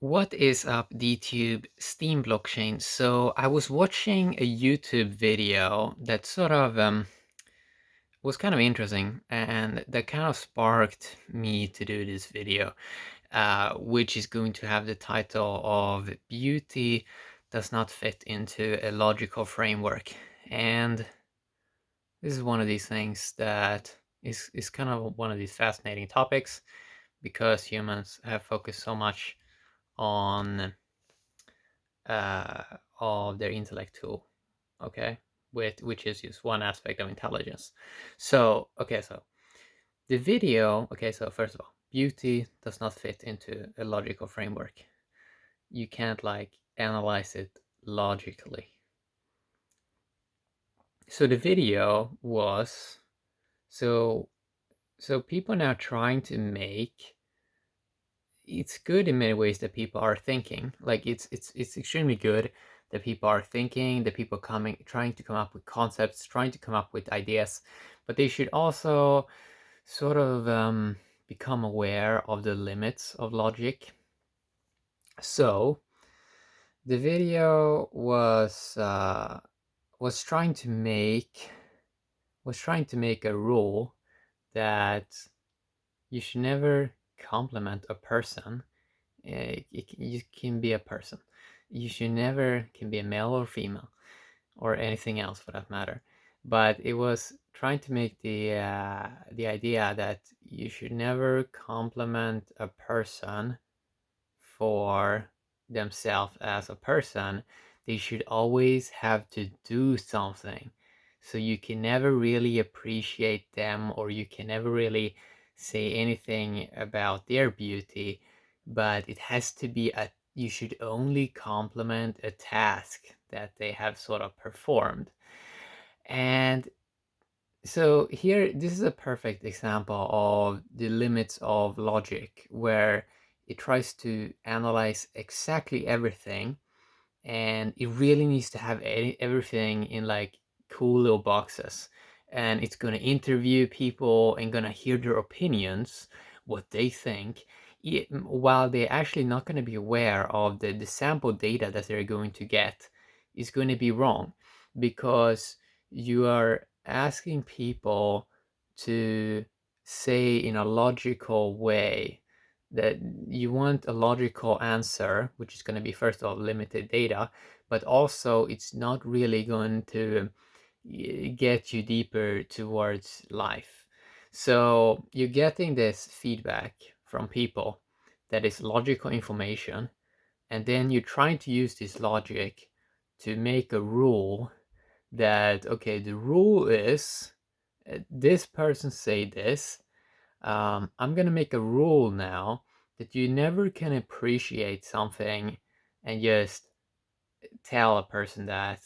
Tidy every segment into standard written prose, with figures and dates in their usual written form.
What is up, DTube Steam blockchain? So I was watching a YouTube video that sort of was kind of interesting, and that kind of sparked me to do this video, which is going to have the title of "Beauty Does Not Fit into a Logical Framework." And this is one of these things that is kind of one of these fascinating topics because humans have focused so much on of their intellect tool, okay, which is just one aspect of intelligence. So the video, okay, so first of all, beauty does not fit into a logical framework. You can't like analyze it logically. So the video was so people now trying to make, it's good in many ways that people are thinking, like it's extremely good that people are thinking, that people trying to come up with concepts, trying to come up with ideas, but they should also sort of become aware of the limits of logic. So the video was trying to make a rule that you should never compliment a person. You can be a person. You should never can be a male or female or anything else for that matter. But it was trying to make the idea that you should never compliment a person for themselves as a person. They should always have to do something. So you can never really appreciate them, or you can never really say anything about their beauty, but it has to be you should only compliment a task that they have sort of performed. And so here, this is a perfect example of the limits of logic, where it tries to analyze exactly everything, and it really needs to have everything in like cool little boxes. And it's going to interview people and going to hear their opinions, what they think, while they're actually not going to be aware of the sample data that they're going to get is going to be wrong, because you are asking people to say in a logical way that you want a logical answer, which is going to be first of all limited data, but also it's not really going to get you deeper towards life. So you're getting this feedback from people that is logical information, and then you're trying to use this logic to make a rule that, okay, the rule is this person say this. I'm gonna make a rule now that you never can appreciate something and just tell a person that,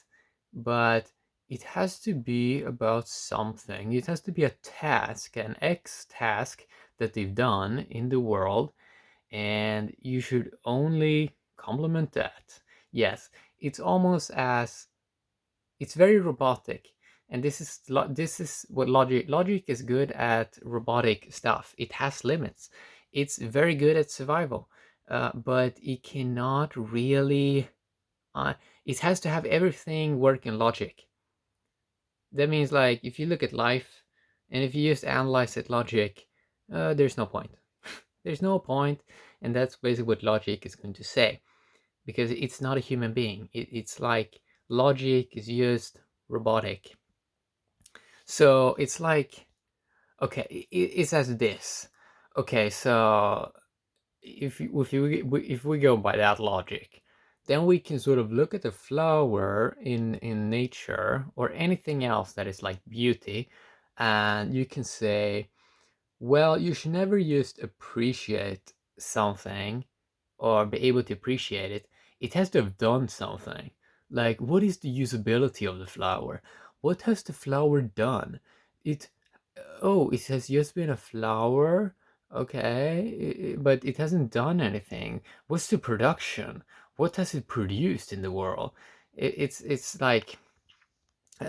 but it has to be about something. It has to be a task, an X task that they've done in the world, and you should only compliment that. Yes, it's almost as it's very robotic, and this is what logic is good at. Robotic stuff, it has limits. It's very good at survival, but it cannot really uh, it has to have everything work in logic. That means, like, if you look at life and if you just analyze it logic, there's no point. There's no point, and that's basically what logic is going to say, because it's not a human being. It's like logic is just robotic. So it's like, okay, it says this. Okay, so if we go by that logic, then we can sort of look at the flower in nature or anything else that is like beauty, and you can say, well, you should never just appreciate something or be able to appreciate it. It has to have done something. Like, what is the usability of the flower? What has the flower done? It, oh, it has just been a flower. Okay, but it hasn't done anything. What's the production? What has it produced in the world? It's like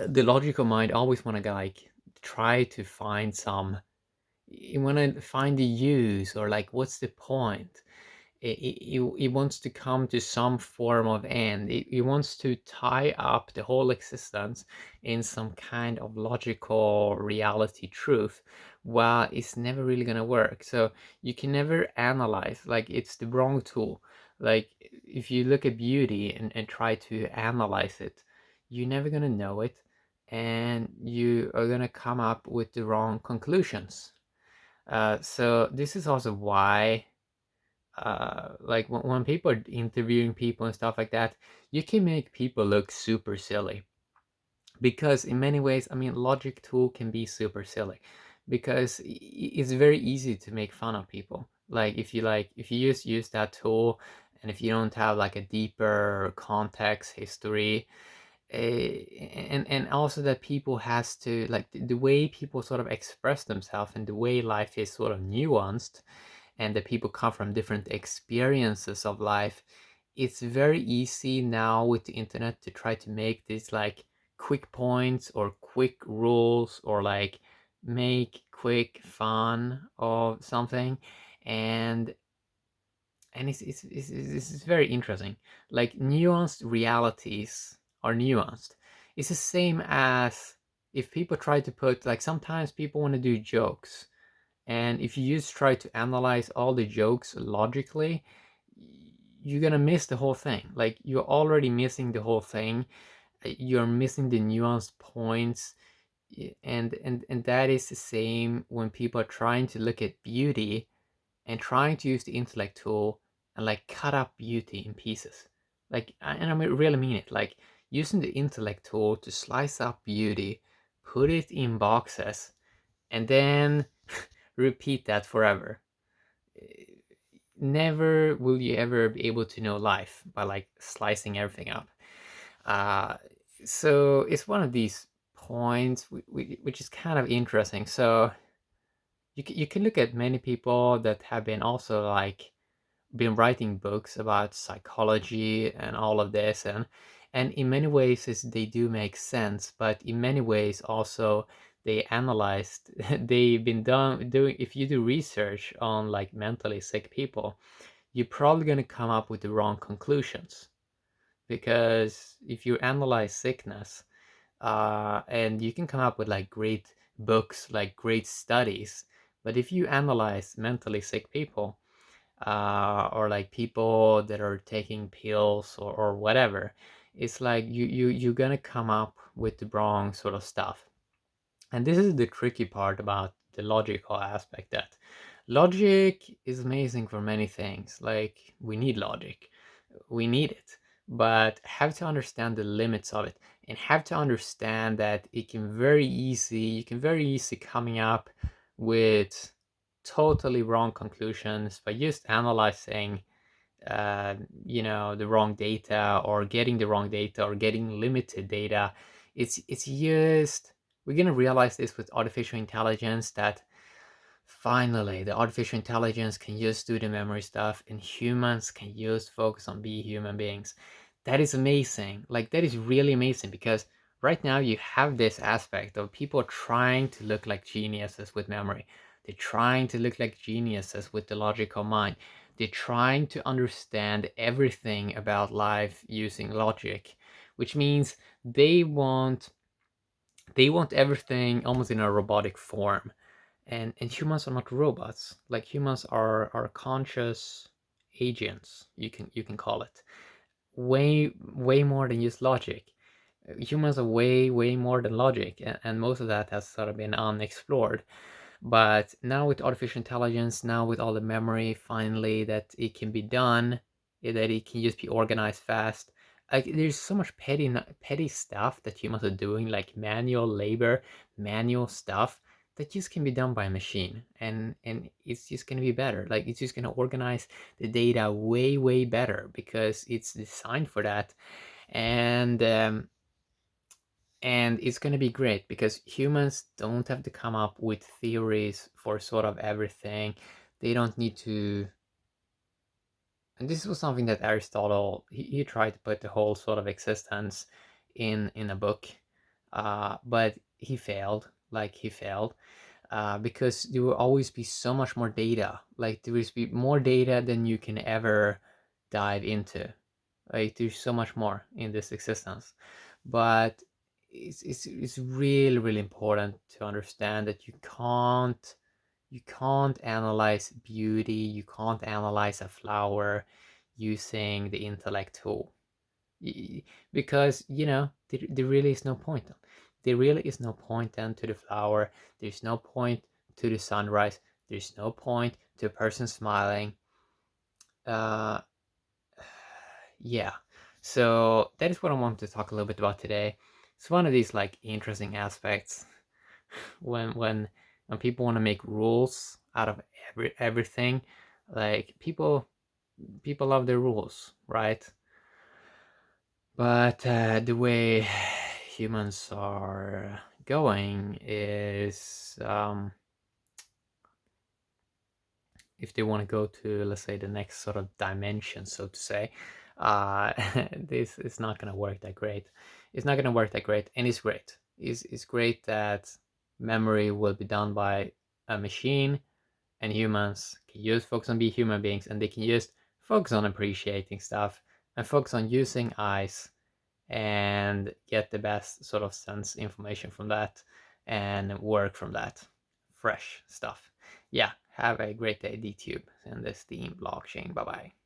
the logical mind always want to like try to find some, you want to find the use, or like what's the point. It wants to come to some form of end. It wants to tie up the whole existence in some kind of logical reality truth. Well, it's never really gonna work. So you can never analyze, like it's the wrong tool. Like if you look at beauty and try to analyze it, you're never gonna know it, and you are gonna come up with the wrong conclusions. So this is also why, like when people are interviewing people and stuff like that, you can make people look super silly, because in many ways, I mean, logic tool can be super silly, because it's very easy to make fun of people. Like if you just use that tool, and if you don't have like a deeper context history, and also that people has to, like, the way people sort of express themselves and the way life is sort of nuanced, and that people come from different experiences of life, it's very easy now with the internet to try to make these like quick points or quick rules, or like make quick fun of something. And and it's very interesting. Like, nuanced realities are nuanced. It's the same as if people try to put, like, sometimes people want to do jokes, and if you just try to analyze all the jokes logically, you're gonna miss the whole thing. Like, you're already missing the whole thing. You're missing the nuanced points. And that is the same when people are trying to look at beauty and trying to use the intellect tool and like cut up beauty in pieces. Like, and really mean it. Like, using the intellect tool to slice up beauty, put it in boxes, and then repeat that forever. Never will you ever be able to know life by like slicing everything up. Uh, so it's one of these points which is kind of interesting. So you can look at many people that have been also like been writing books about psychology and all of this, and in many ways they do make sense, but in many ways also they analyzed they've been done doing, if you do research on like mentally sick people, you're probably going to come up with the wrong conclusions, because if you analyze sickness, and you can come up with like great books, like great studies, but if you analyze mentally sick people, or like people that are taking pills or whatever, it's like you're gonna come up with the wrong sort of stuff. And this is the tricky part about the logical aspect, that logic is amazing for many things. Like, we need logic, we need it, but have to understand the limits of it, and have to understand that you can very easy coming up with totally wrong conclusions by just analyzing, uh, the wrong data, or getting the wrong data, or getting limited data. It's just, we're gonna realize this with artificial intelligence, that finally the artificial intelligence can just do the memory stuff, and humans can just focus on be human beings. That is amazing. Like, that is really amazing, because right now you have this aspect of people trying to look like geniuses with memory. They're trying to look like geniuses with the logical mind. They're trying to understand everything about life using logic, which means they want they want everything almost in a robotic form. And humans are not robots. Like, humans are conscious agents, you can call it. Way more than just logic. Humans are way more than logic, and most of that has sort of been unexplored. But now with artificial intelligence, now with all the memory, finally, that it can be done, that it can just be organized fast. Like, there's so much petty stuff that humans are doing, like manual labor, manual stuff, that just can be done by a machine, and it's just gonna be better. Like, it's just gonna organize the data way better, because it's designed for that. And um, and it's going to be great, because humans don't have to come up with theories for sort of everything. They don't need to. And this was something that Aristotle, he tried to put the whole sort of existence in a book, but he failed. Like, he failed. because there will always be so much more data. Like there will be more data than you can ever dive into. Like there's so much more in this existence, but it's really really important to understand that you can't analyze beauty, you can't analyze a flower using the intellect tool. Because there really is no point. There really is no point then to the flower. There's no point to the sunrise. There's no point to a person smiling. uh yeah, so that is what I wanted to talk a little bit about today. It's one of these like interesting aspects when people want to make rules out of everything. Like people love their rules, right? But the way humans are going is, if they want to go to, let's say, the next sort of dimension, so to say, uh, this is not going to work that great. It's not going to work that great, and it's great. It's great that memory will be done by a machine, and humans can just focus on being human beings, and they can just focus on appreciating stuff and focus on using eyes and get the best sort of sense information from that and work from that fresh stuff. Yeah, have a great day, DTube, and this theme blockchain. Bye bye.